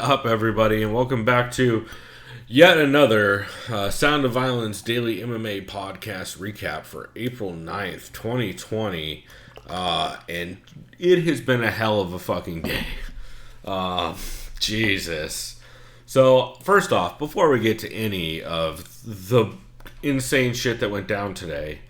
up, everybody, and welcome back to yet another Sound of Violence Daily MMA podcast recap for April 9th, 2020. And it has been a hell of a fucking day. Jesus. So, first off, before we get to any of the insane shit that went down today,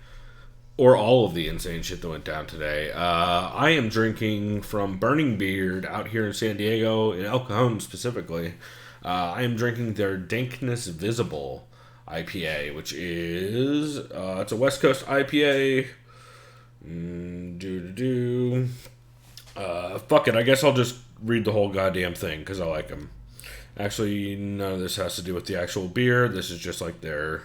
or all of the insane shit that went down today, I am drinking from Burning Beard out here in San Diego, in El Cajon specifically. I am drinking their Dankness Visible IPA, which is, it's a West Coast IPA. Fuck it, I guess I'll just read the whole goddamn thing, because I like them. Actually, none of this has to do with the actual beer. This is just like their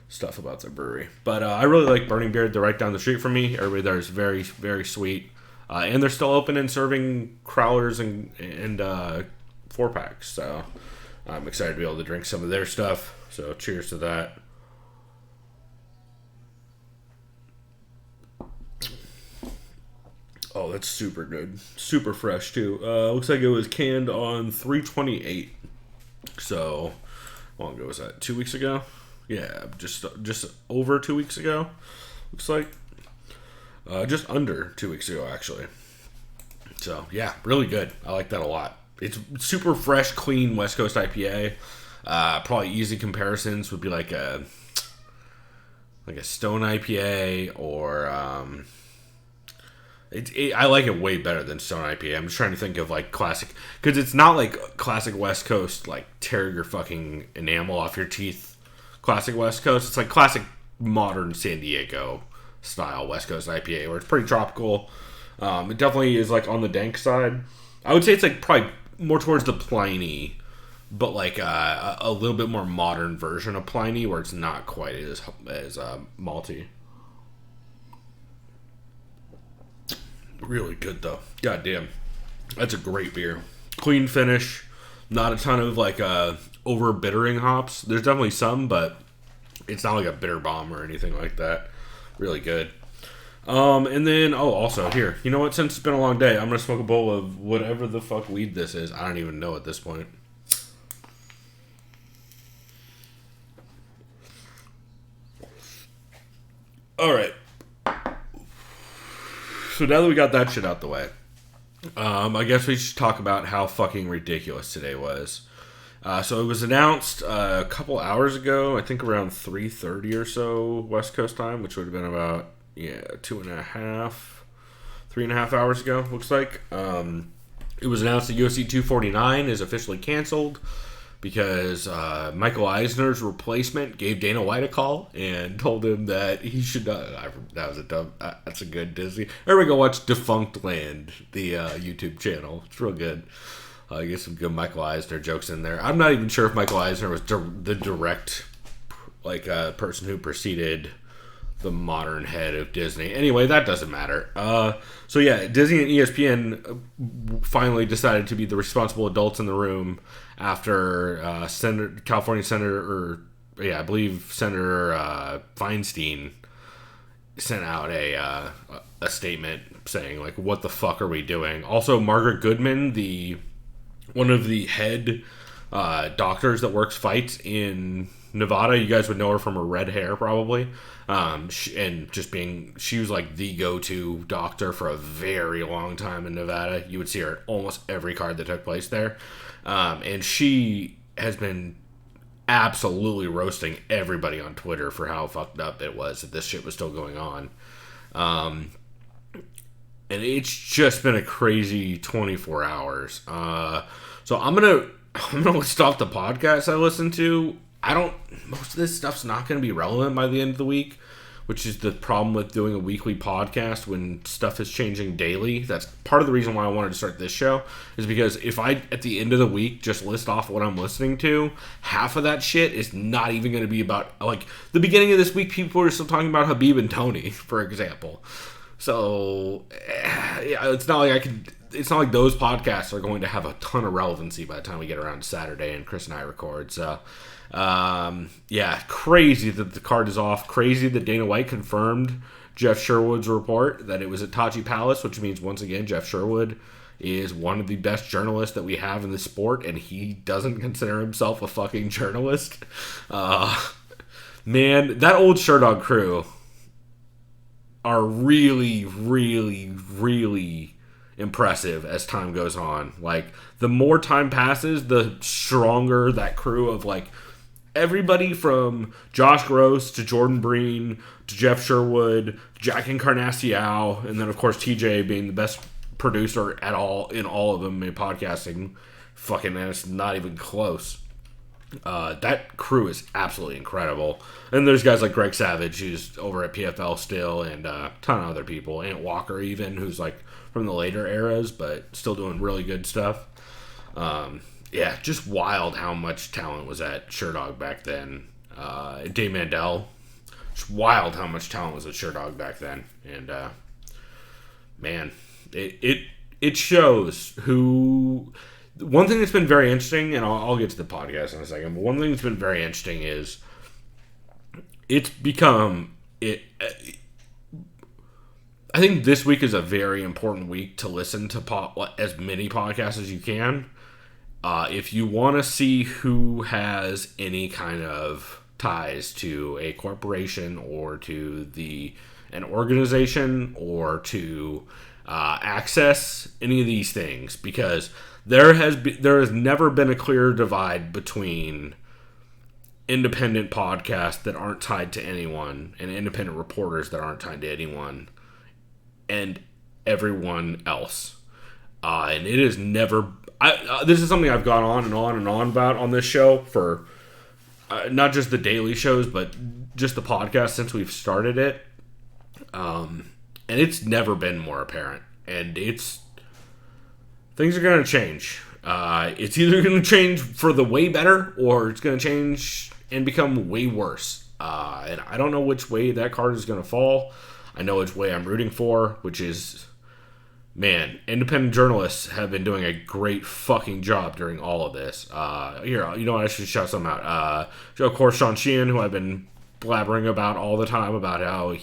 stuff about their brewery. But I really like Burning Beard. They're right down the street from me. Everybody there is very, very sweet. And they're still open and serving crowlers and 4-packs. So I'm excited to be able to drink some of their stuff. So cheers to that. Oh, that's super good. Super fresh, too. Looks like it was canned on 3/28. So, how long ago was that? 2 weeks ago? Yeah, just over 2 weeks ago, looks like. Just under 2 weeks ago, actually. So, yeah, really good. I like that a lot. It's super fresh, clean West Coast IPA. Probably easy comparisons would be like a Stone IPA or... I like it way better than Stone IPA. I'm just trying to think of like classic, because it's not like classic West Coast, like tear your fucking enamel off your teeth classic West Coast. It's like classic modern San Diego style West Coast IPA, where it's pretty tropical. It definitely is like on the dank side. I would say it's like probably more towards the Pliny, but like a little bit more modern version of Pliny, where it's not quite as malty. Really good though. God damn. That's a great beer. Clean finish. Not a ton of like over bittering hops. There's definitely some, but it's not like a bitter bomb or anything like that. Really good. And then also here, you know what? Since it's been a long day, I'm gonna smoke a bowl of whatever the fuck weed this is. I don't even know at this point. Alright. So now that we got that shit out the way, I guess we should talk about how fucking ridiculous today was. So it was announced a couple hours ago, I think around 3:30 or so West Coast time, which would have been about 3.5 hours ago, looks like. It was announced that UFC 249 is officially canceled because Michael Eisner's replacement gave Dana White a call and told him that he should not. That's a good Disney. Everybody go watch Defunct Land, the YouTube channel. It's real good. I get some good Michael Eisner jokes in there. I'm not even sure if Michael Eisner was the direct person who preceded the modern head of Disney. Anyway, that doesn't matter. So yeah, Disney and ESPN finally decided to be the responsible adults in the room after California Senator, I believe Senator Feinstein sent out a statement saying like, "What the fuck are we doing?" Also, Margaret Goodman, one of the head doctors that works fights in Nevada, you guys would know her from her red hair probably, she was like the go-to doctor for a very long time in Nevada. You would see her at almost every card that took place there, and she has been absolutely roasting everybody on Twitter for how fucked up it was that this shit was still going on. And it's just been a crazy 24 hours. So I'm gonna list off the podcasts I listen to. Most of this stuff's not gonna be relevant by the end of the week, which is the problem with doing a weekly podcast when stuff is changing daily. That's part of the reason why I wanted to start this show, is because if I, at the end of the week, just list off what I'm listening to, half of that shit is not even going to be about, like, the beginning of this week, people are still talking about Habib and Tony, for example. So, yeah, it's not like those podcasts are going to have a ton of relevancy by the time we get around to Saturday and Chris and I record. So, crazy that the card is off. Crazy that Dana White confirmed Jeff Sherwood's report that it was at Tachi Palace, which means, once again, Jeff Sherwood is one of the best journalists that we have in the sport, and he doesn't consider himself a fucking journalist. Man, that old Sherdog crew are really, really, really impressive as time goes on. Like, the more time passes, the stronger that crew of, like, everybody from Josh Gross to Jordan Breen to Jeff Sherwood, Jack Encarnacion, and then, of course, TJ being the best producer at all in all of them in podcasting. Fucking, and it's not even close. That crew is absolutely incredible. And there's guys like Greg Savage, who's over at PFL still, and a ton of other people. Ant Walker, even, who's like from the later eras, but still doing really good stuff. Yeah, just wild how much talent was at Sherdog back then. Dave Mandel, just wild how much talent was at Sherdog back then. And man, it shows who. One thing that's been very interesting, and I'll get to the podcast in a second, but one thing that's been very interesting is it's become I think this week is a very important week to listen to as many podcasts as you can. If you want to see who has any kind of ties to a corporation or to an organization or to access any of these things, because there has never been a clear divide between independent podcasts that aren't tied to anyone and independent reporters that aren't tied to anyone and everyone else. And it is never... this is something I've gone on and on and on about on this show for not just the daily shows, but just the podcast since we've started it. And it's never been more apparent. And things are going to change. It's either going to change for the way better, or it's going to change and become way worse. And I don't know which way that card is going to fall. I know which way I'm rooting for, which is, man, independent journalists have been doing a great fucking job during all of this. Here, you know what, I should shout some out. Of course, Sean Sheehan, who I've been blabbering about all the time about how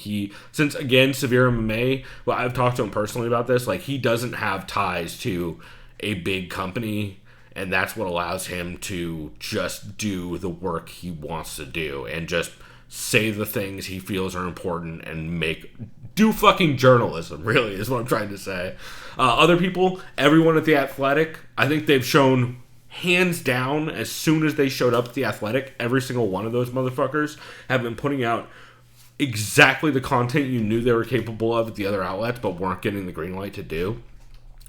since again Severe MMA, well, I've talked to him personally about this, like, he doesn't have ties to a big company, and that's what allows him to just do the work he wants to do and just say the things he feels are important and do fucking journalism, really, is what I'm trying to say. Other people, everyone at The Athletic, I think they've shown hands down, as soon as they showed up at The Athletic, every single one of those motherfuckers have been putting out exactly the content you knew they were capable of at the other outlets, but weren't getting the green light to do.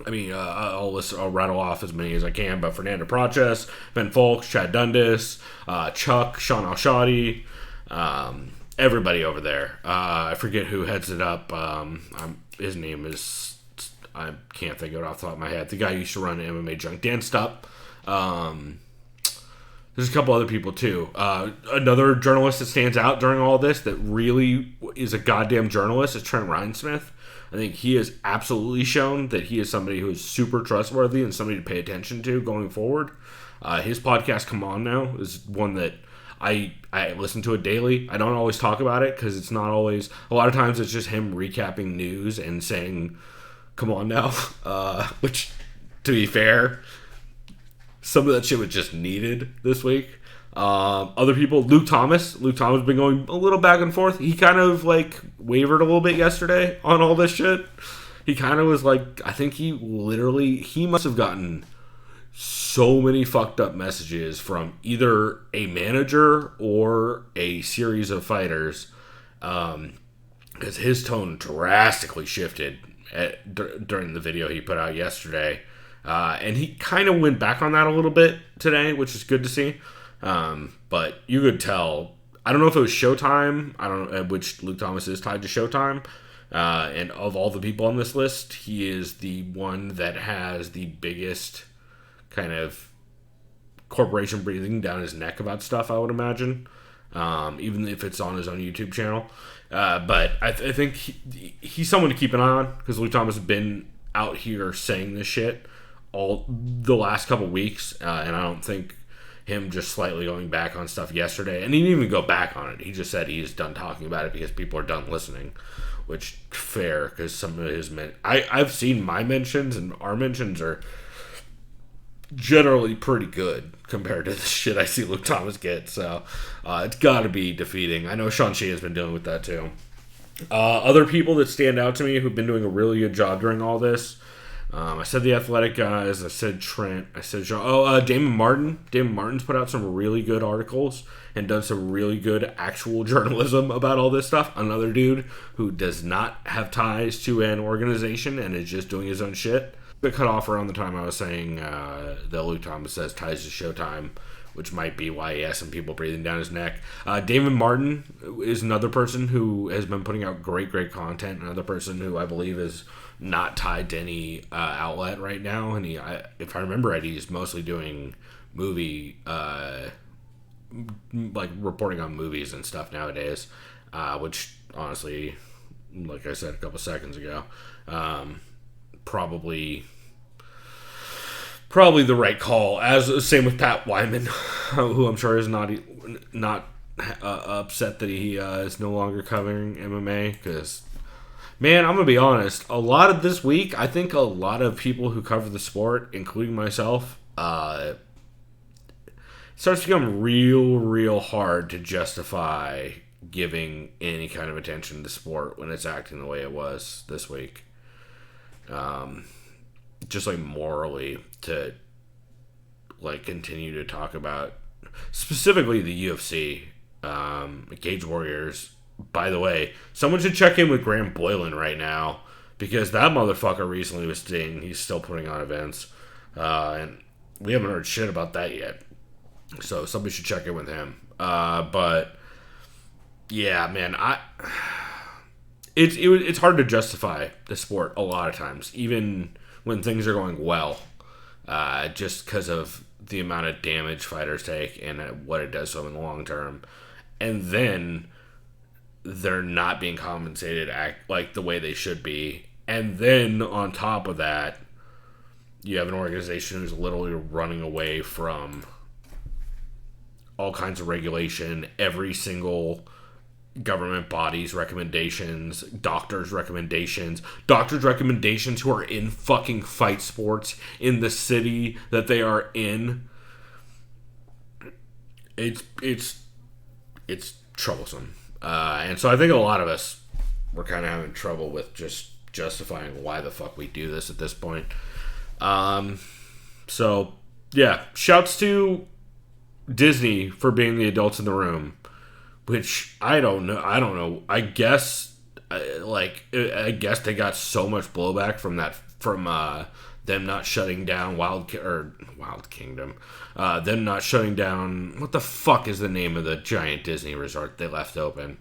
I mean, I'll rattle off as many as I can, but Fernando Proches, Ben Folks, Chad Dundas, Chuck, Sean Alshadi, everybody over there. I forget who heads it up. His name is, I can't think of it off the top of my head. The guy who used to run MMA Junk, Dan Stupp. There's a couple other people too. Another journalist that stands out during all this that really is a goddamn journalist is Trent Reinsmith. I think he has absolutely shown that he is somebody who is super trustworthy and somebody to pay attention to going forward. His podcast, Come On Now, is one that I listen to it daily. I don't always talk about it because it's not always... A lot of times it's just him recapping news and saying, come on now. Which, to be fair, some of that shit was just needed this week. Other people, Luke Thomas. Luke Thomas has been going a little back and forth. He kind of, like, wavered a little bit yesterday on all this shit. He kind of was like, I think he must have gotten so many fucked up messages from either a manager or a series of fighters, because his tone drastically shifted during the video he put out yesterday. And he kind of went back on that a little bit today, which is good to see. But you could tell, I don't know if it was Showtime, I don't know, which Luke Thomas is tied to Showtime. And of all the people on this list, he is the one that has the biggest kind of corporation breathing down his neck about stuff, I would imagine. Even if it's on his own YouTube channel. But I think he's someone to keep an eye on, because Luke Thomas has been out here saying this shit all the last couple weeks, and I don't think him just slightly going back on stuff yesterday, and he didn't even go back on it. He just said he's done talking about it because people are done listening, which fair, because some of his I've seen my mentions, and our mentions are generally pretty good compared to the shit I see Luke Thomas get. So it's got to be defeating. I know Shang-Chi has been dealing with that too. Other people that stand out to me who've been doing a really good job during all this. I said the Athletic guys. I said Trent. I said Jean. Damon Martin. Damon Martin's put out some really good articles and done some really good actual journalism about all this stuff. Another dude who does not have ties to an organization and is just doing his own shit. It cut off around the time I was saying that Luke Thomas says ties to Showtime, which might be why he has some people breathing down his neck. Damon Martin is another person who has been putting out great content. Another person who I believe is not tied to any outlet right now. And if I remember right, he's mostly doing movie, like reporting on movies and stuff nowadays, which honestly, like I said a couple seconds ago, probably the right call. As same with Pat Wyman, who I'm sure is not upset that he is no longer covering MMA, because man, I'm gonna be honest, a lot of this week, I think a lot of people who cover the sport, including myself, it starts to become real hard to justify giving any kind of attention to the sport when it's acting the way it was this week. Just like morally, to like continue to talk about specifically the UFC, Cage Warriors. By the way, someone should check in with Graham Boylan right now, because that motherfucker recently was saying he's still putting on events, and we haven't heard shit about that yet. So somebody should check in with him. But yeah, man, it's hard to justify the sport a lot of times, even when things are going well, just because of the amount of damage fighters take and what it does to them in the long term. And then they're not being compensated like the way they should be. And then on top of that, you have an organization who's literally running away from all kinds of regulation, every single government body's recommendations, doctors' recommendations who are in fucking fight sports in the city that they are in. It's troublesome. And so I think a lot of us were kind of having trouble with just justifying why the fuck we do this at this point. So yeah, shouts to Disney for being the adults in the room, which I don't know. I guess they got so much blowback from them not shutting down Wild Kingdom. Them not shutting down, what the fuck is the name of the giant Disney resort they left open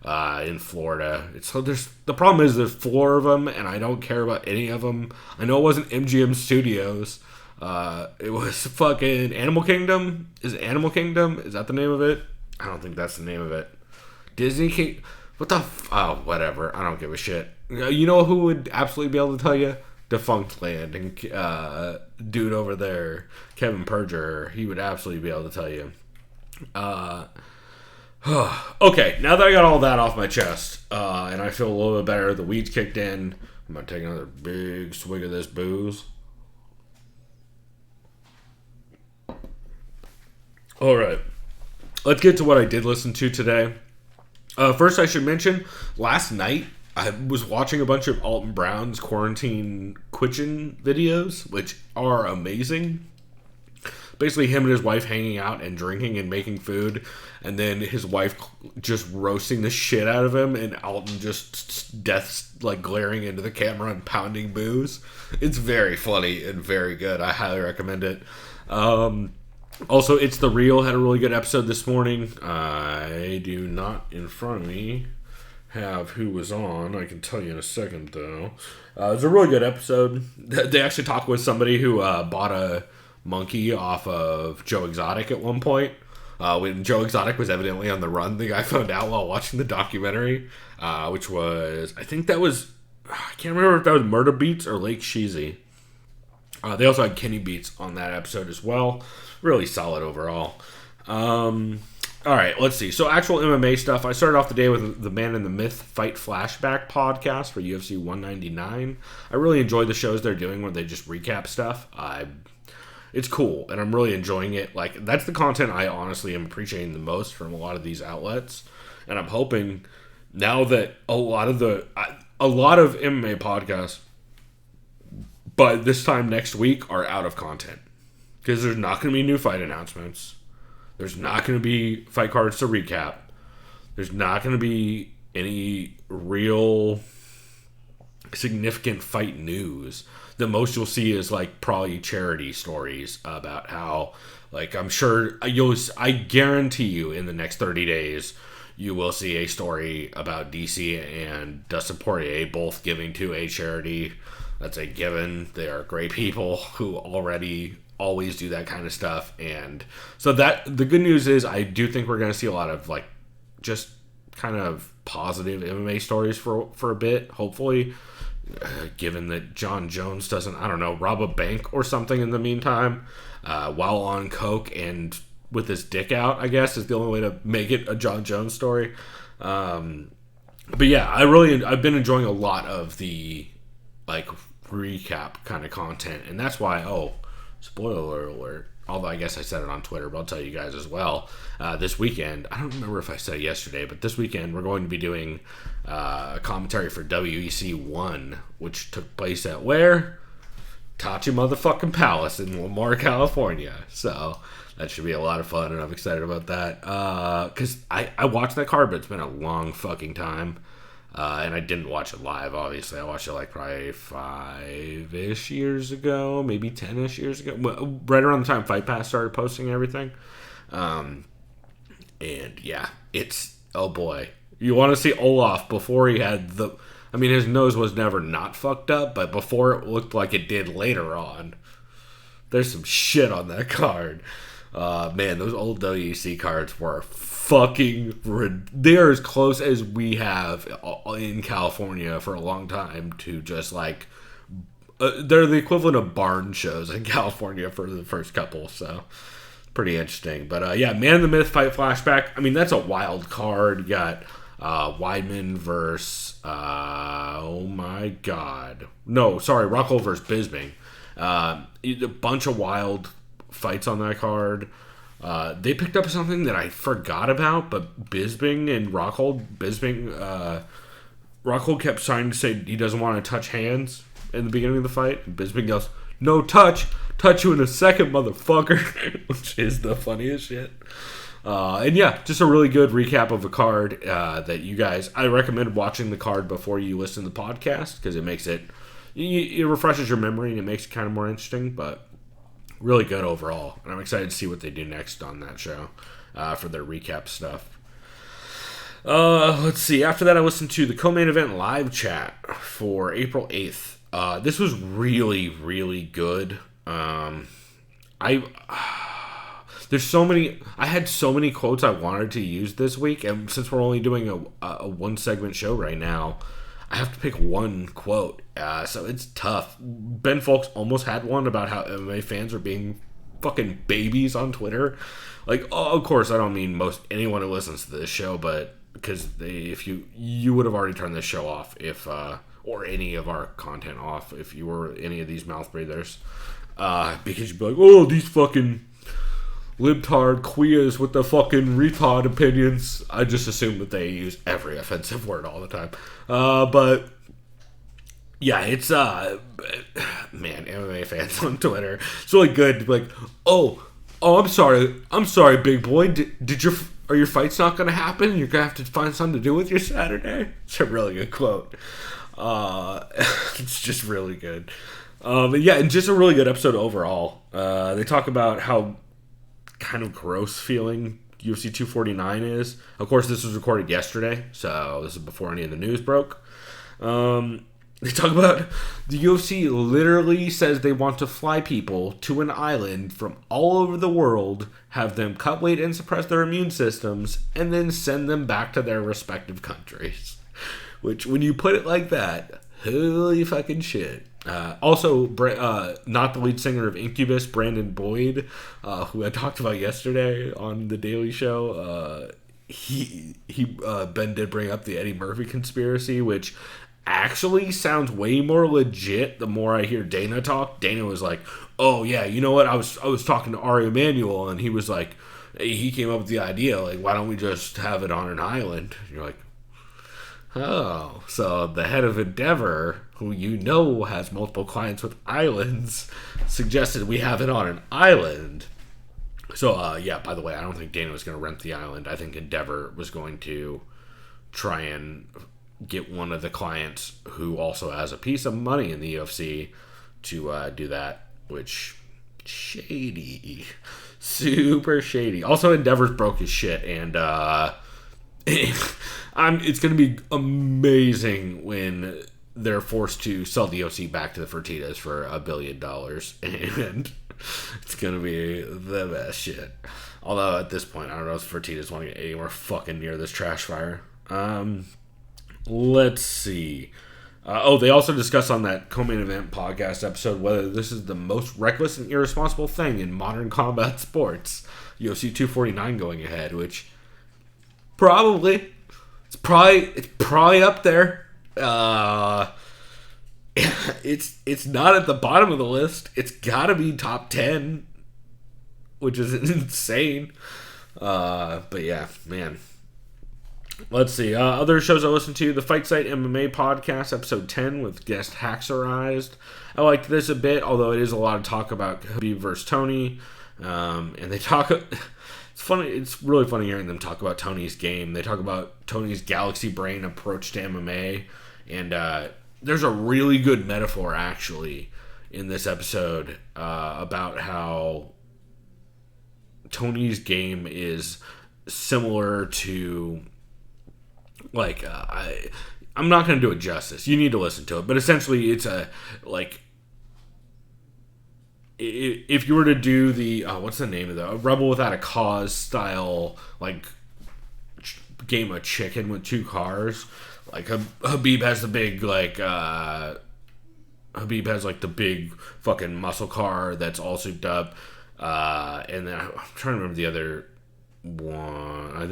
in Florida? The problem is there's 4 of them, and I don't care about any of them. I know it wasn't MGM Studios. It was fucking Animal Kingdom. Is it Animal Kingdom? Is that the name of it? I don't think that's the name of it. Disney King. What the? Oh, whatever. I don't give a shit. You know who would absolutely be able to tell you? Defunct Land and dude over there, Kevin Perjurer. He would absolutely be able to tell you. Okay, now that I got all that off my chest, and I feel a little bit better, the weeds kicked in. I'm gonna take another big swig of this booze. All right, let's get to what I did listen to today. First, I should mention, last night I was watching a bunch of Alton Brown's quarantine kitchen videos, which are amazing. Basically, him and his wife hanging out and drinking and making food, and then his wife just roasting the shit out of him, and Alton just glaring into the camera and pounding booze. It's very funny and very good. I highly recommend it. Also, It's The Real had a really good episode this morning. I do not, in front of me, have who was on. I can tell you in a second, though. It was a really good episode. They actually talked with somebody who bought a monkey off of Joe Exotic at one point. When Joe Exotic was evidently on the run, the guy found out while watching the documentary, which was, I can't remember if that was Murder Beats or Lake Sheezy. They also had Kenny Beats on that episode as well. Really solid overall. All right, let's see. So actual MMA stuff. I started off the day with the Man and the Myth Fight Flashback podcast for UFC 199. I really enjoy the shows they're doing where they just recap stuff. It's cool, and I'm really enjoying it. Like, that's the content I honestly am appreciating the most from a lot of these outlets. And I'm hoping now that a lot of MMA podcasts by this time next week are out of content. Because there's not going to be new fight announcements. There's not going to be fight cards to recap. There's not going to be any real significant fight news. The most you'll see is like probably charity stories about how, like, I'm sure I guarantee you in the next 30 days you will see a story about DC and Dustin Poirier both giving to a charity. That's a given. They are great people who already always do that kind of stuff. And so that the good news is I do think we're going to see a lot of like just kind of positive MMA stories for a bit, hopefully, given that John Jones doesn't, I don't know, rob a bank or something in the meantime while on coke and with his dick out, I guess, is the only way to make it a John Jones story. But yeah, I've been enjoying a lot of the like recap kind of content, and that's why, spoiler alert, although I guess I said it on Twitter, but I'll tell you guys as well, this weekend, I don't remember if I said it yesterday, but this weekend we're going to be doing a commentary for WEC 1, which took place at where? Tachi motherfucking Palace in Lamar, California. So that should be a lot of fun, and I'm excited about that. Because I watched that card, but it's been a long fucking time. And I didn't watch it live, obviously. I watched it like probably 5-ish years ago, maybe 10-ish years ago. Right around the time Fight Pass started posting everything. And yeah, it's, oh boy. You want to see Olaf before he had his nose was never not fucked up, but before it looked like it did later on. There's some shit on that card. Man, those old WEC cards were fucking... They're as close as we have in California for a long time to just like... they're the equivalent of barn shows in California for the first couple, so... Pretty interesting. But yeah, Man in the Myth Fight Flashback. I mean, that's a wild card. You got Weidman versus... oh my god. No, sorry, Rockhold versus Bisping. A bunch of wild fights on that card. They picked up something that I forgot about, but Bisping and Rockhold, Rockhold kept trying to say he doesn't want to touch hands in the beginning of the fight. And Bisping goes, "No touch you in a second, motherfucker," which is the funniest shit. And yeah, just a really good recap of a card that you guys, I recommend watching the card before you listen to the podcast because it makes it refreshes your memory and it makes it kind of more interesting, but really good overall. And I'm excited to see what they do next on that show for their recap stuff. Let's see. After that, I listened to the co-main event live chat for April 8th. This was really, really good. There's so many. I had so many quotes I wanted to use this week, and since we're only doing a one segment show right now, I have to pick one quote. So it's tough. Ben Folks almost had one about how MMA fans are being fucking babies on Twitter. Like, of course, I don't mean anyone who listens to this show, but because if you would have already turned this show off if or any of our content off if you were any of these mouth breathers, because you'd be like, oh, these fucking libtard queers with the fucking retard opinions. I just assume that they use every offensive word all the time. But yeah, it's man, MMA fans on Twitter. It's really good. Like, oh, I'm sorry, big boy. Are your fights not going to happen? You're going to have to find something to do with your Saturday? It's a really good quote. It's just really good. But yeah, and just a really good episode overall. They talk about how kind of gross feeling UFC 249 is. Of course, this was recorded yesterday, so this is before any of the news broke. They talk about the UFC literally says they want to fly people to an island from all over the world, have them cut weight and suppress their immune systems, and then send them back to their respective countries. Which, when you put it like that, holy fucking shit. Also, not the lead singer of Incubus, Brandon Boyd, who I talked about yesterday on the Daily Show. Ben did bring up the Eddie Murphy conspiracy, which actually sounds way more legit the more I hear Dana talk. Dana was like, "Oh yeah, you know what? I was talking to Ari Emanuel, and he was like, he came up with the idea, like, why don't we just have it on an island?" And you're like, oh, so the head of Endeavor, who you know has multiple clients with islands, suggested we have it on an island. So, yeah, by the way, I don't think Dana was going to rent the island. I think Endeavor was going to try and get one of the clients who also has a piece of money in the UFC to do that, which, shady. Super shady. Also, Endeavor's broke his shit, and it's going to be amazing when they're forced to sell the OC back to the Fertittas for $1 billion, and it's going to be the best shit. Although, at this point, I don't know if Fertittas want to get anywhere fucking near this trash fire. Let's see. They also discussed on that co-main event podcast episode whether this is the most reckless and irresponsible thing in modern combat sports. UFC 249 going ahead, which probably it's probably up there. It's not at the bottom of the list. It's got to be top 10, which is insane. But yeah, man. Let's see. Other shows I listened to: the Fight Site MMA podcast, episode 10 with guest Haxerized. I liked this a bit, although it is a lot of talk about Khabib versus Tony. And they talk. It's funny. It's really funny hearing them talk about Tony's game. They talk about Tony's galaxy brain approach to MMA, and there's a really good metaphor actually in this episode about how Tony's game is similar to. Like, I'm not going to do it justice. You need to listen to it. But essentially, it's if you were to do the, what's the name of the Rebel Without a Cause style, like, game of chicken with two cars. Like, Habib has the big, like, Habib has, like, the big fucking muscle car that's all souped up. And then I'm trying to remember the other one. I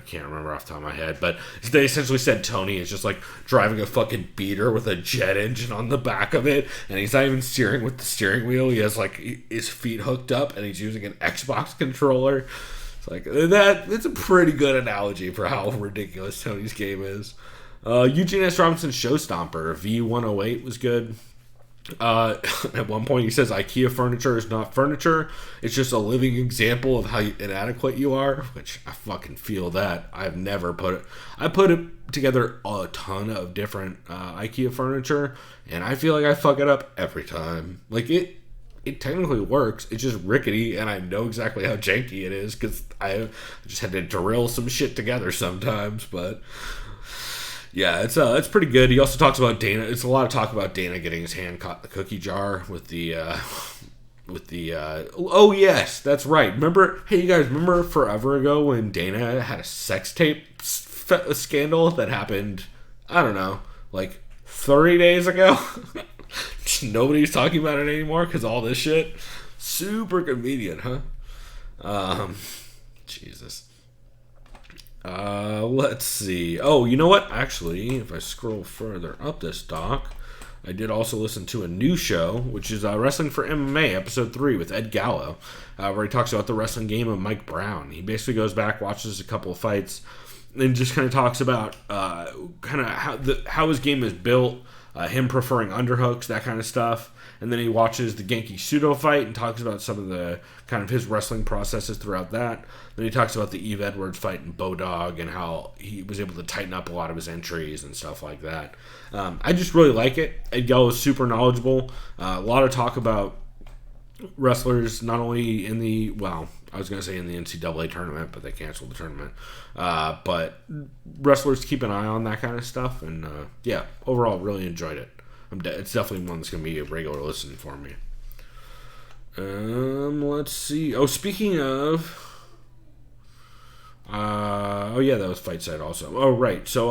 can't remember off the top of my head, but they essentially said Tony is just like driving a fucking beater with a jet engine on the back of it, and he's not even steering with the steering wheel. He has like his feet hooked up, and he's using an Xbox controller. It's like that. It's a pretty good analogy for how ridiculous Tony's game is. Eugene S. Robinson's Showstomper V108 was good. At one point he says IKEA furniture is not furniture, it's just a living example of how inadequate you are, which I fucking feel that. I put it together a ton of different IKEA furniture, and I feel like I fuck it up every time. Like it technically works, it's just rickety, and I know exactly how janky it is because I just had to drill some shit together sometimes. But yeah, it's pretty good. He also talks about Dana. It's a lot of talk about Dana getting his hand caught in the cookie jar with the oh yes, that's right. Remember, hey you guys, remember forever ago when Dana had a sex tape scandal that happened, I don't know, like 30 days ago? Nobody's talking about it anymore because all this shit. Super convenient, huh? Jesus. Let's see. Oh, you know what? Actually, if I scroll further up this doc, I did also listen to a new show, which is Wrestling for MMA, episode 3 with Ed Gallo, where he talks about the wrestling game of Mike Brown. He basically goes back, watches a couple of fights, and just kind of talks about kind of how his game is built, him preferring underhooks, that kind of stuff. And then he watches the Genki Sudo fight and talks about some of the kind of his wrestling processes throughout that. Then he talks about the Eve Edwards fight in Bodog and how he was able to tighten up a lot of his entries and stuff like that. I just really like it. Ed Gallo is super knowledgeable. A lot of talk about wrestlers, not only in the, well, I was going to say in the NCAA tournament, but they canceled the tournament. But wrestlers keep an eye on that kind of stuff. And yeah, overall, really enjoyed it. It's definitely one that's going to be a regular listen for me. Let's see. Oh, speaking of... oh, yeah, that was Fight Side also. Oh, right. So,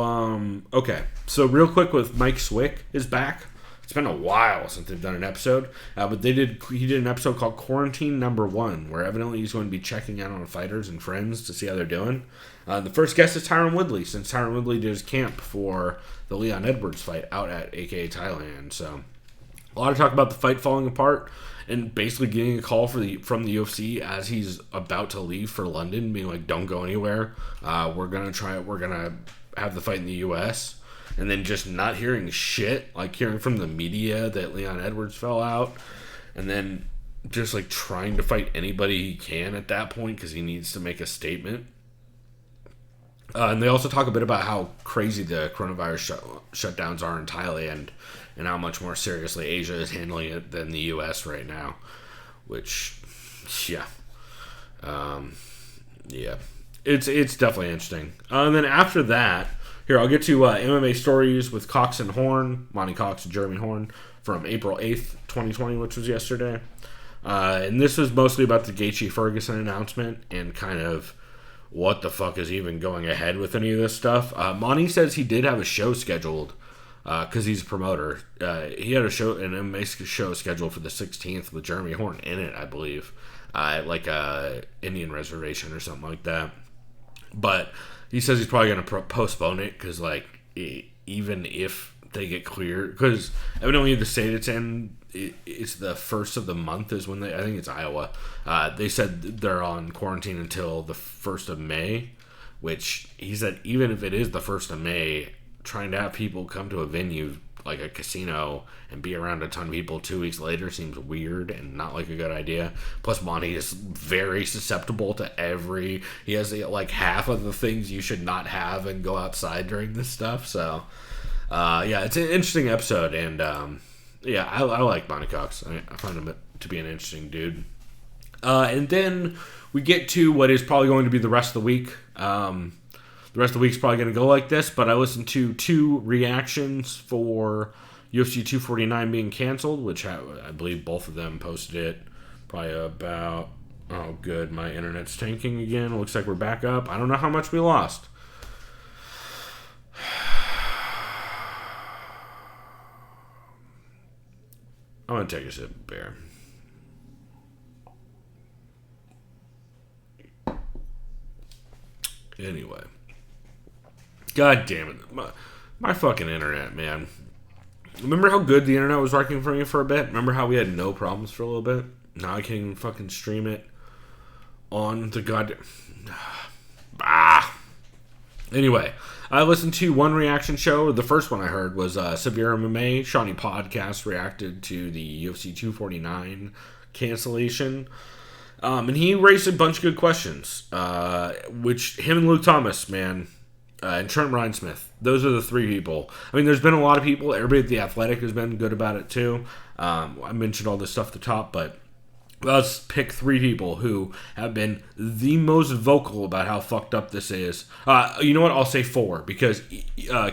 okay. So, real quick with Mike Swick is back. It's been a while since they've done an episode, but he did an episode called Quarantine Number 1, where evidently he's going to be checking out on fighters and friends to see how they're doing. The first guest is Tyron Woodley, since Tyron Woodley did his camp for the Leon Edwards fight out at AKA Thailand. So a lot of talk about the fight falling apart and basically getting a call from the UFC as he's about to leave for London, being like, don't go anywhere. We're going to have the fight in the US. And then just not hearing shit, like hearing from the media that Leon Edwards fell out. And then just like trying to fight anybody he can at that point because he needs to make a statement. And they also talk a bit about how crazy the coronavirus shutdowns are in Thailand and how much more seriously Asia is handling it than the US right now. Which, yeah. It's definitely interesting. And then after that, here, I'll get to MMA stories with Cox and Horn, Monty Cox and Jeremy Horn, from April 8th, 2020, which was yesterday. And this was mostly about the Gaethje Ferguson announcement and kind of what the fuck is even going ahead with any of this stuff. Monty says he did have a show scheduled because he's a promoter. He had an MMA show scheduled for the 16th with Jeremy Horn in it, I believe, like a Indian reservation or something like that. But he says he's probably going to postpone it because, like, even if they get clear, because evidently the state it's in, it's the first of the month is when I think it's Iowa. They said they're on quarantine until the 1st of May, which he said even if it is the 1st of May, trying to have people come to a venue like a casino and be around a ton of people 2 weeks later seems weird and not like a good idea. Plus, Monty is very susceptible to he has like half of the things you should not have and go outside during this stuff. So, it's an interesting episode. And, I like Monty Cox. I find him to be an interesting dude. And then we get to what is probably going to be the rest of the week. The rest of the week's probably going to go like this, but I listened to 2 reactions for UFC 249 being canceled, which I believe both of them posted it probably about... Oh, good. My internet's tanking again. It looks like we're back up. I don't know how much we lost. I'm going to take a sip of beer. Anyway. God damn it. My fucking internet, man. Remember how good the internet was working for me for a bit? Remember how we had no problems for a little bit? Now I can't even fucking stream it on the goddamn... Anyway, I listened to one reaction show. The first one I heard was Severe MMA. Shawnee Podcast reacted to the UFC 249 cancellation. And he raised a bunch of good questions. Which, him and Luke Thomas, man... and Trent Reinsmith. Those are the 3 people. I mean, there's been a lot of people. Everybody at The Athletic has been good about it, too. I mentioned all this stuff at the top, but let's pick 3 people who have been the most vocal about how fucked up this is. You know what? I'll say 4, because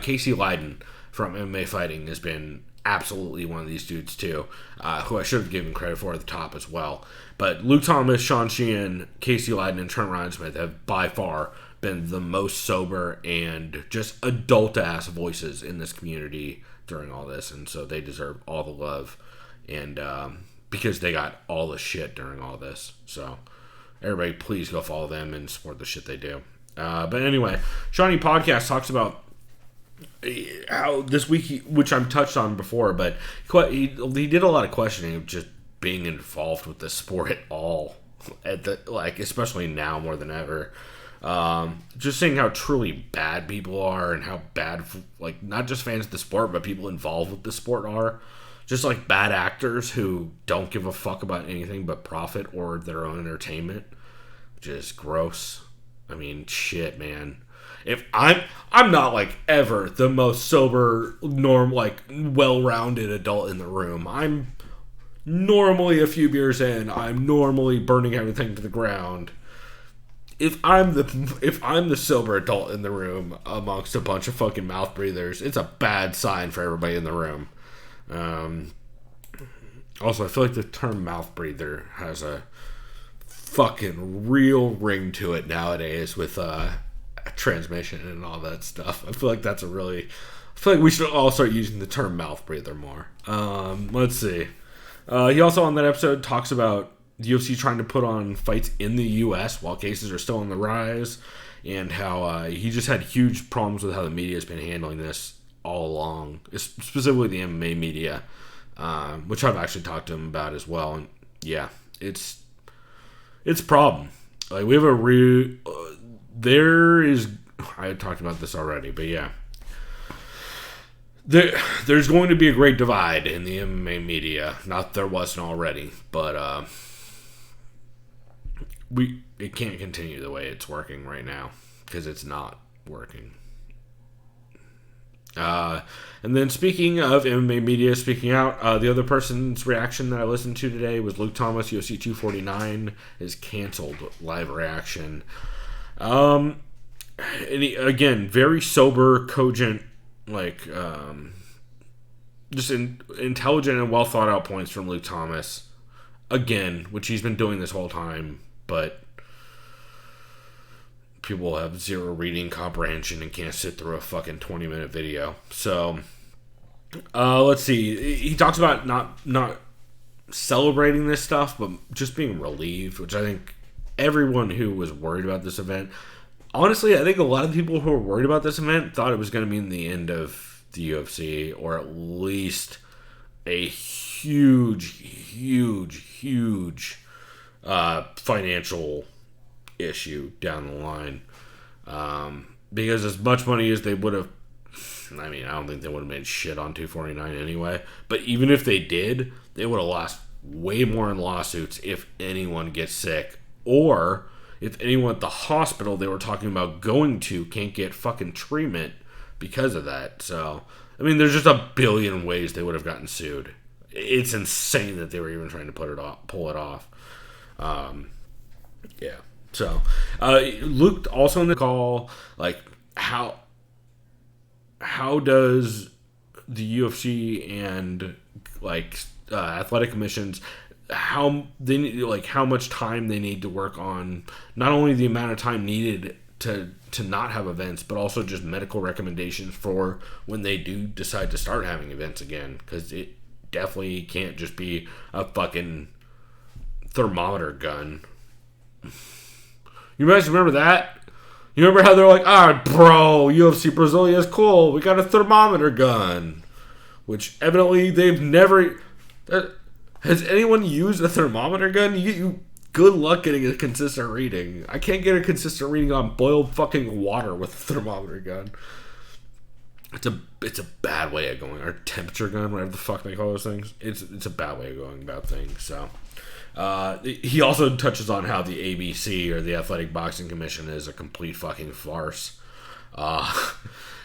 Casey Leiden from MMA Fighting has been absolutely one of these dudes, too, who I should have given credit for at the top as well. But Luke Thomas, Sean Sheehan, Casey Leiden, and Trent Reinsmith have by far been the most sober and just adult-ass voices in this community during all this, and so they deserve all the love, and because they got all the shit during all this. So everybody please go follow them and support the shit they do. But anyway, Shawnee Podcast talks about how this week, which I've touched on before, but he did a lot of questioning of just being involved with the sport at all, especially now more than ever. Just seeing how truly bad people are and how bad, like, not just fans of the sport, but people involved with the sport are. Just like bad actors who don't give a fuck about anything but profit or their own entertainment. Which is gross. I mean, shit, man. If I'm not like ever the most sober, well-rounded adult in the room. I'm normally a few beers in. I'm normally burning everything to the ground. If I'm the sober adult in the room amongst a bunch of fucking mouth breathers, it's a bad sign for everybody in the room. Also, I feel like the term mouth breather has a fucking real ring to it nowadays with transmission and all that stuff. I feel like that's I feel like we should all start using the term mouth breather more. Let's see. He also on that episode talks about the UFC trying to put on fights in the U.S. while cases are still on the rise, and how he just had huge problems with how the media has been handling this all along, specifically the MMA media, which I've actually talked to him about as well. And yeah, it's a problem. Like we have there is. I had talked about this already, but yeah. There's going to be a great divide in the MMA media. Not there wasn't already, but it can't continue the way it's working right now, because it's not working. And then speaking of MMA media speaking out, the other person's reaction that I listened to today was Luke Thomas, UFC 249 is canceled live reaction. And again, very sober, cogent, like just intelligent and well thought out points from Luke Thomas. Again, which he's been doing this whole time, but people have zero reading comprehension and can't sit through a fucking 20-minute video. So, let's see. He talks about not celebrating this stuff, but just being relieved, which I think everyone who was worried about this event, honestly, I think a lot of people who were worried about this event thought it was going to mean the end of the UFC, or at least a huge financial issue down the line. Because as much money as they would have, I mean, I don't think they would have made shit on 249 anyway, but even if they did, they would have lost way more in lawsuits if anyone gets sick, or if anyone at the hospital they were talking about going to can't get fucking treatment because of that. So, I mean, there's just a billion ways they would have gotten sued. It's insane that they were even trying to pull it off. Yeah. So, Luke also in the call, like, how does the UFC and, like, athletic commissions, how much time they need to work on not only the amount of time needed to not have events, but also just medical recommendations for when they do decide to start having events again, because it definitely can't just be a fucking thermometer gun. You guys remember that? You remember how they're like, bro, UFC Brasilia is cool, we got a thermometer gun, which evidently they've never. Has anyone used a thermometer gun? You good luck getting a consistent reading. I can't get a consistent reading on boiled fucking water with a thermometer gun. It's a bad way of going. Or temperature gun, whatever the fuck they call those things. It's a bad way of going about things. So, he also touches on how the ABC, or the Athletic Boxing Commission, is a complete fucking farce.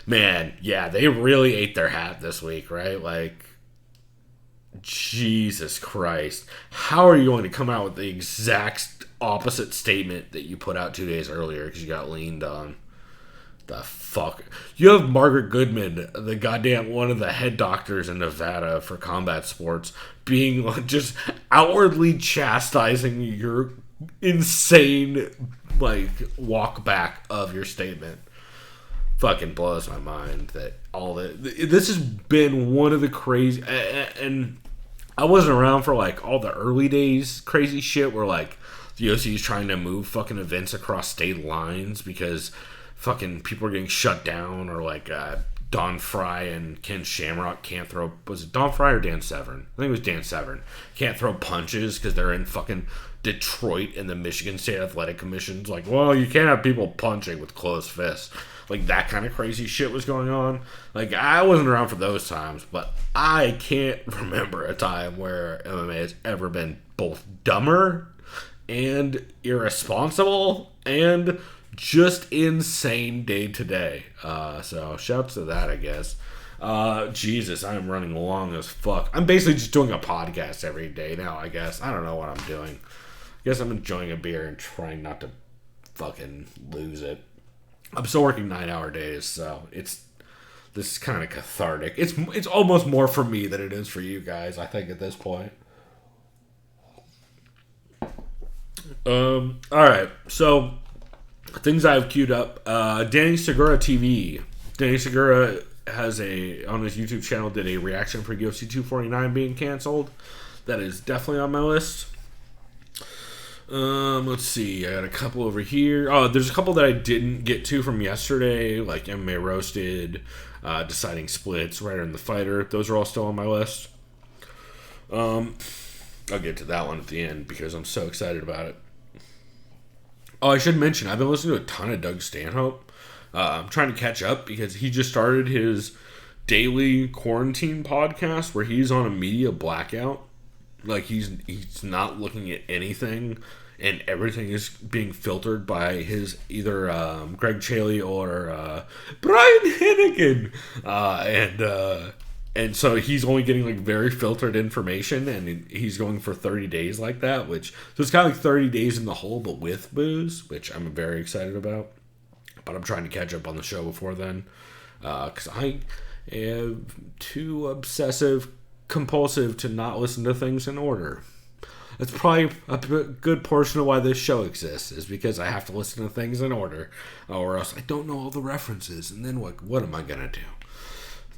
Man, yeah, they really ate their hat this week, right? Like, Jesus Christ. How are you going to come out with the exact opposite statement that you put out 2 days earlier because you got leaned on? The fuck? You have Margaret Goodman, the goddamn one of the head doctors in Nevada for combat sports, being just outwardly chastising your insane, like, walk back of your statement. Fucking blows my mind that all that. This has been one of the crazy. And I wasn't around for, like, all the early days crazy shit where, like, the UFC is trying to move fucking events across state lines because fucking people are getting shut down, or, like, Don Fry and Ken Shamrock can't throw. Was it Don Fry or Dan Severn? I think it was Dan Severn. Can't throw punches because they're in fucking Detroit, and the Michigan State Athletic Commission's like, well, you can't have people punching with closed fists. Like, that kind of crazy shit was going on. Like, I wasn't around for those times, but I can't remember a time where MMA has ever been both dumber and irresponsible and just insane day to day. So, shouts to that, I guess. Jesus, I'm running long as fuck. I'm basically just doing a podcast every day now, I guess. I don't know what I'm doing. I guess I'm enjoying a beer and trying not to fucking lose it. I'm still working 9-hour days, so this is kind of cathartic. It's almost more for me than it is for you guys, I think, at this point. Alright, so things I have queued up. Danny Segura TV. Danny Segura has on his YouTube channel, did a reaction for UFC 249 being canceled. That is definitely on my list. Let's see. I got a couple over here. Oh, there's a couple that I didn't get to from yesterday, like MMA Roasted, Deciding Splits, Writer and the Fighter. Those are all still on my list. I'll get to that one at the end because I'm so excited about it. Oh, I should mention, I've been listening to a ton of Doug Stanhope. I'm trying to catch up because he just started his daily quarantine podcast where he's on a media blackout. Like, he's not looking at anything, and everything is being filtered by his either Greg Chaley or Brian Hennigan. And so he's only getting, like, very filtered information, and he's going for 30 days like that, so it's kind of like 30 days in the hole, but with booze, which I'm very excited about. But I'm trying to catch up on the show before then, because I am too obsessive compulsive to not listen to things in order. That's probably a good portion of why this show exists, is because I have to listen to things in order, or else I don't know all the references, and then what am I gonna do?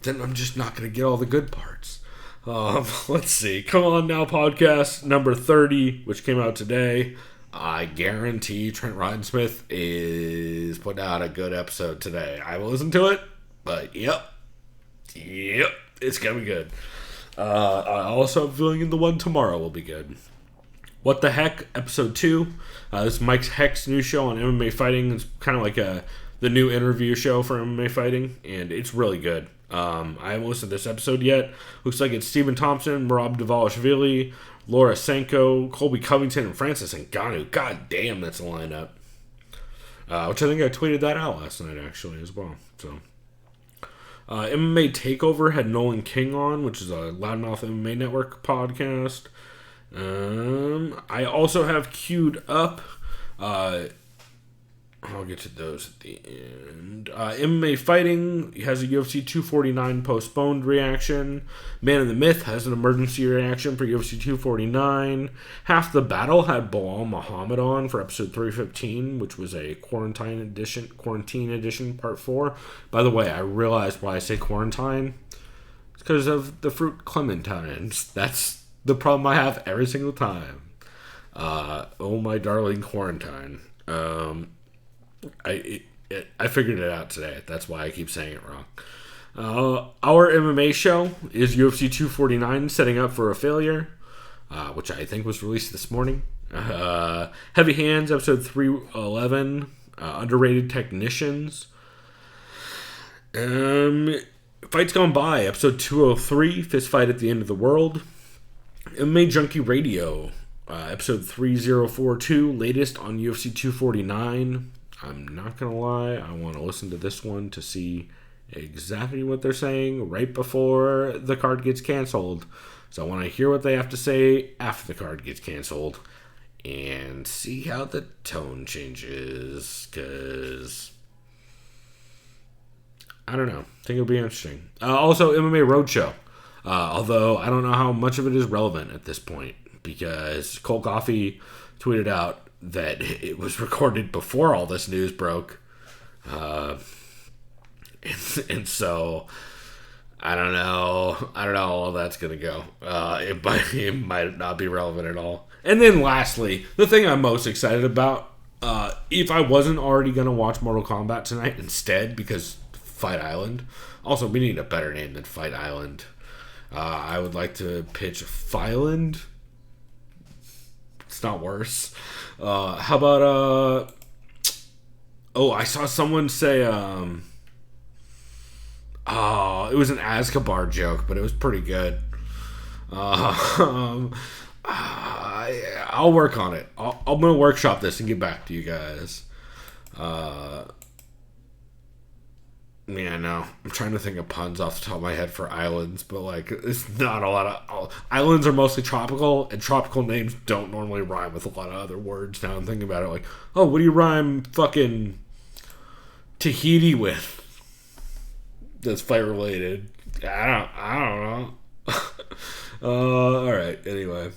Then I'm just not gonna get all the good parts. Let's see. Come On Now podcast number 30, which came out today. I guarantee Trent Rhinesmith is putting out a good episode today. I will listen to it, but yep, it's gonna be good. I also have a feeling the one tomorrow will be good. What the Heck, episode 2. This is Mike Heck's new show on MMA fighting. It's kind of like the new interview show for MMA fighting, and it's really good. I haven't listened to this episode yet. Looks like it's Stephen Thompson, Merab Dvalishvili, Laura Sanko, Colby Covington, and Francis Ngannou. God damn, that's a lineup. Which I think I tweeted that out last night, actually, as well. So, MMA Takeover had Nolan King on, which is a Loudmouth MMA Network podcast. I also have queued up, I'll get to those at the end. MMA Fighting has a UFC 249 postponed reaction. Man of the Myth has an emergency reaction for UFC 249. Half the Battle had Bilal Muhammad on for episode 315, which was a quarantine edition, part 4. By the way, I realized why I say quarantine. It's because of the fruit clementines. That's the problem I have every single time. Oh my darling quarantine. I figured it out today. That's why I keep saying it wrong. Our MMA show is UFC 249 setting up for a failure, which I think was released this morning. Heavy Hands, episode 311, Underrated Technicians. Fights Gone By, episode 203, Fist Fight at the End of the World. MMA Junkie Radio, episode 3042, latest on UFC 249. I'm not going to lie, I want to listen to this one to see exactly what they're saying right before the card gets canceled. So I want to hear what they have to say after the card gets canceled and see how the tone changes, because I don't know. I think it'll be interesting. Also, MMA Roadshow. Although I don't know how much of it is relevant at this point, because Cole Coffey tweeted out that it was recorded before all this news broke. And so I don't know how all that's going to go. It might not be relevant at all. And then lastly, the thing I'm most excited about, if I wasn't already going to watch Mortal Kombat tonight instead, because Fight Island. Also, we need a better name than Fight Island. I would like to pitch Filand. It's not worse. How about, I saw someone say, it was an Azkabar joke, but it was pretty good. I'll work on it. I'm going to workshop this and get back to you guys. Yeah, no. I'm trying to think of puns off the top of my head for islands, but, like, it's not a lot of... Islands are mostly tropical, and tropical names don't normally rhyme with a lot of other words. Now I'm thinking about it, like, what do you rhyme fucking Tahiti with? That's fight-related. I don't know. Alright, anyway.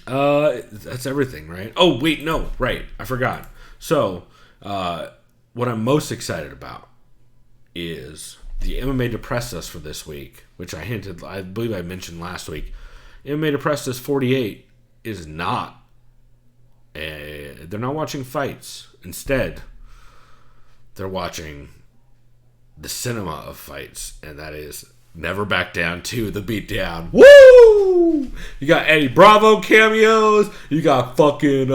That's everything, right? Oh, wait, no, right. I forgot. So... What I'm most excited about is the MMA depressed us for this week, which I believe I mentioned last week. MMA depressed us 48 is not. They're not watching fights. Instead, they're watching the cinema of fights, and that is Never Back Down 2, The Beatdown. Woo! You got Eddie Bravo cameos. You got fucking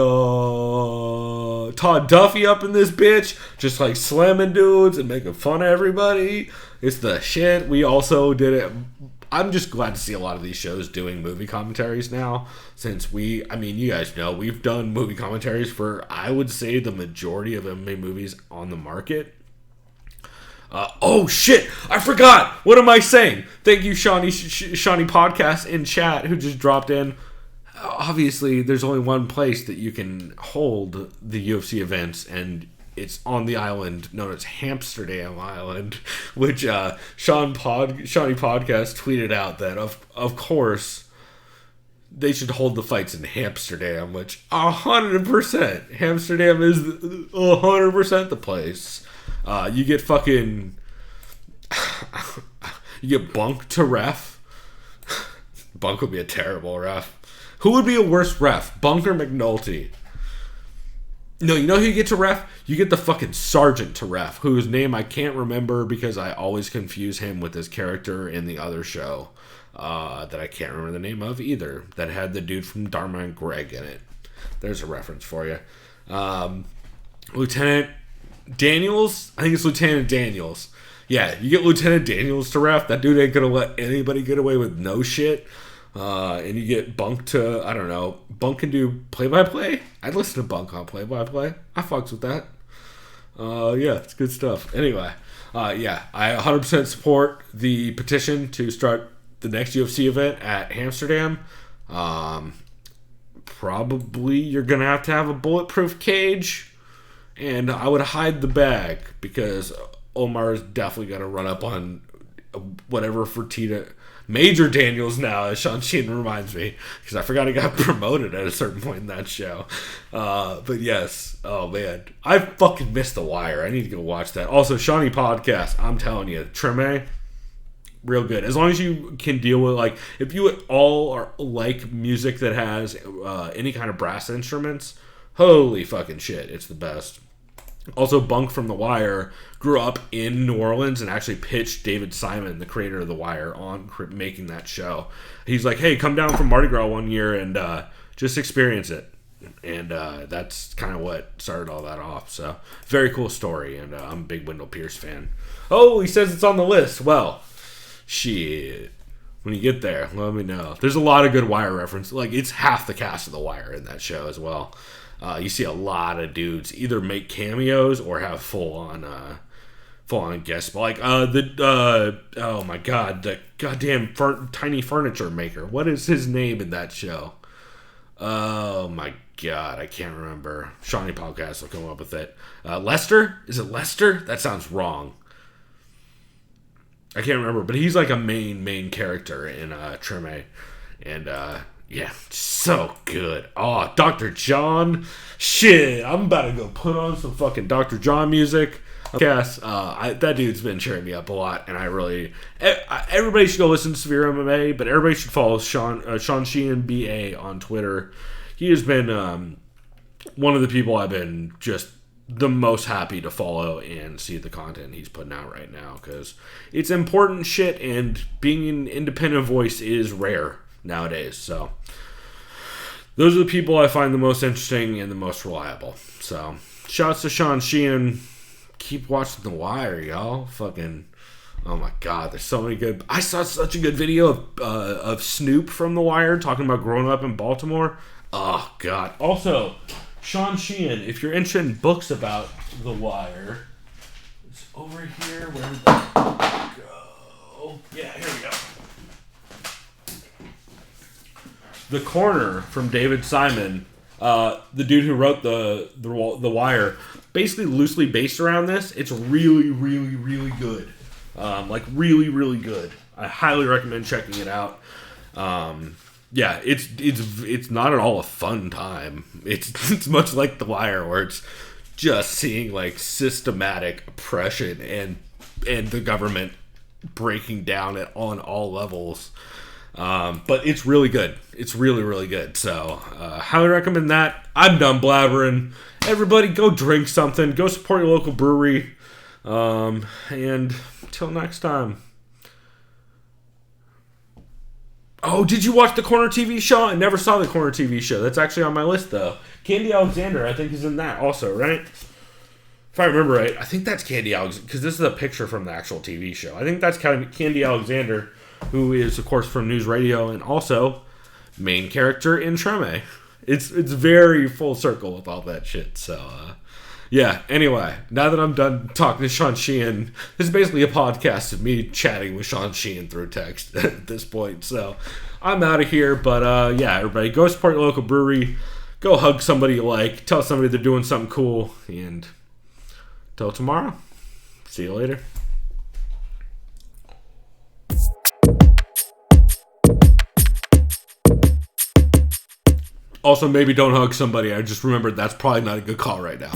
Todd Duffy up in this bitch, just like slamming dudes and making fun of everybody. It's the shit. We also did it. I'm just glad to see a lot of these shows doing movie commentaries now, since you guys know, we've done movie commentaries for, I would say, the majority of MMA movies on the market. Oh shit! I forgot! What am I saying? Thank you, Shawnee Podcast in chat, who just dropped in. Obviously, there's only one place that you can hold the UFC events, and it's on the island known as Hamsterdam Island, which Shawnee Podcast tweeted out that of course they should hold the fights in Hamsterdam, which 100% Hamsterdam is 100% the place. You get fucking you get Bunk to ref. Bunk would be a terrible ref. Who would be a worse ref, Bunk or McNulty? No, you know who you get to ref? You get the fucking sergeant to ref, whose name I can't remember because I always confuse him with his character in the other show that I can't remember the name of either, that had the dude from Dharma and Greg in it. There's a reference for you. Lieutenant Daniels? I think it's Lieutenant Daniels. Yeah, you get Lieutenant Daniels to ref. That dude ain't gonna let anybody get away with no shit. And you get Bunk to, I don't know, Bunk can do play-by-play? I'd listen to Bunk on play-by-play. I fucks with that. Yeah, it's good stuff. Anyway, yeah, I 100% support the petition to start the next UFC event at Amsterdam. Probably you're going to have a bulletproof cage, and I would hide the bag, because Omar's definitely going to run up on whatever Fertitta... Major Daniels now, as Sean Sheen reminds me, because I forgot he got promoted at a certain point in that show. But yes, oh man, I fucking missed The Wire. I need to go watch that. Also, Shawnee Podcast, I'm telling you, Treme, real good. As long as you can deal with, like, if you all are like music that has any kind of brass instruments, holy fucking shit, it's the best. Also, Bunk from The Wire grew up in New Orleans and actually pitched David Simon, the creator of The Wire, on making that show. He's like, hey, come down from Mardi Gras one year and just experience it. And that's kind of what started all that off. So, very cool story, and I'm a big Wendell Pierce fan. Oh, he says it's on the list. Well, shit. When you get there, let me know. There's a lot of good Wire references. Like, it's half the cast of The Wire in that show as well. You see a lot of dudes either make cameos or have full on guest. Like oh my god, the goddamn tiny furniture maker. What is his name in that show? Oh my god, I can't remember. Shawnee Podcast will come up with it. Lester? Is it Lester? That sounds wrong. I can't remember, but he's like a main character in Treme, and yeah, so good. Oh, Dr. John. Shit, I'm about to go put on some fucking Dr. John music. Yes, that dude's been cheering me up a lot, and everybody should go listen to Severe MMA, but everybody should follow Sean Sheehan BA on Twitter. He has been one of the people I've been just the most happy to follow and see the content he's putting out right now, because it's important shit, and being an independent voice is rare nowadays. So those are the people I find the most interesting and the most reliable. So shouts to Sean Sheehan. Keep watching The Wire, y'all. Fucking, oh my god, there's so many good. I saw such a good video of Snoop from The Wire talking about growing up in Baltimore. Oh god. Also, Sean Sheehan, if you're interested in books about The Wire, it's over here. Where did that go? Yeah, here we go. The Corner from David Simon, the dude who wrote the Wire, basically loosely based around this. It's really, really, really good. Like really, really good. I highly recommend checking it out. Yeah, it's not at all a fun time. It's much like The Wire, where it's just seeing like systematic oppression and the government breaking down on all levels. But it's really good. It's really, really good. So, highly recommend that. I'm done blabbering. Everybody go drink something. Go support your local brewery. And until next time. Oh, did you watch the Corner TV show? I never saw the Corner TV show. That's actually on my list, though. Candy Alexander, I think, is in that also, right? If I remember right, I think that's Candy Alexander, because this is a picture from the actual TV show. I think that's Candy Alexander, who is, of course, from News Radio, and also main character in Treme. It's very full circle with all that shit. So, yeah. Anyway, now that I'm done talking to Sean Sheehan, this is basically a podcast of me chatting with Sean Sheehan through text at this point. So, I'm out of here. But, yeah, everybody, go support your local brewery. Go hug somebody you like. Tell somebody they're doing something cool. And till tomorrow. See you later. Also, maybe don't hug somebody. I just remembered that's probably not a good call right now.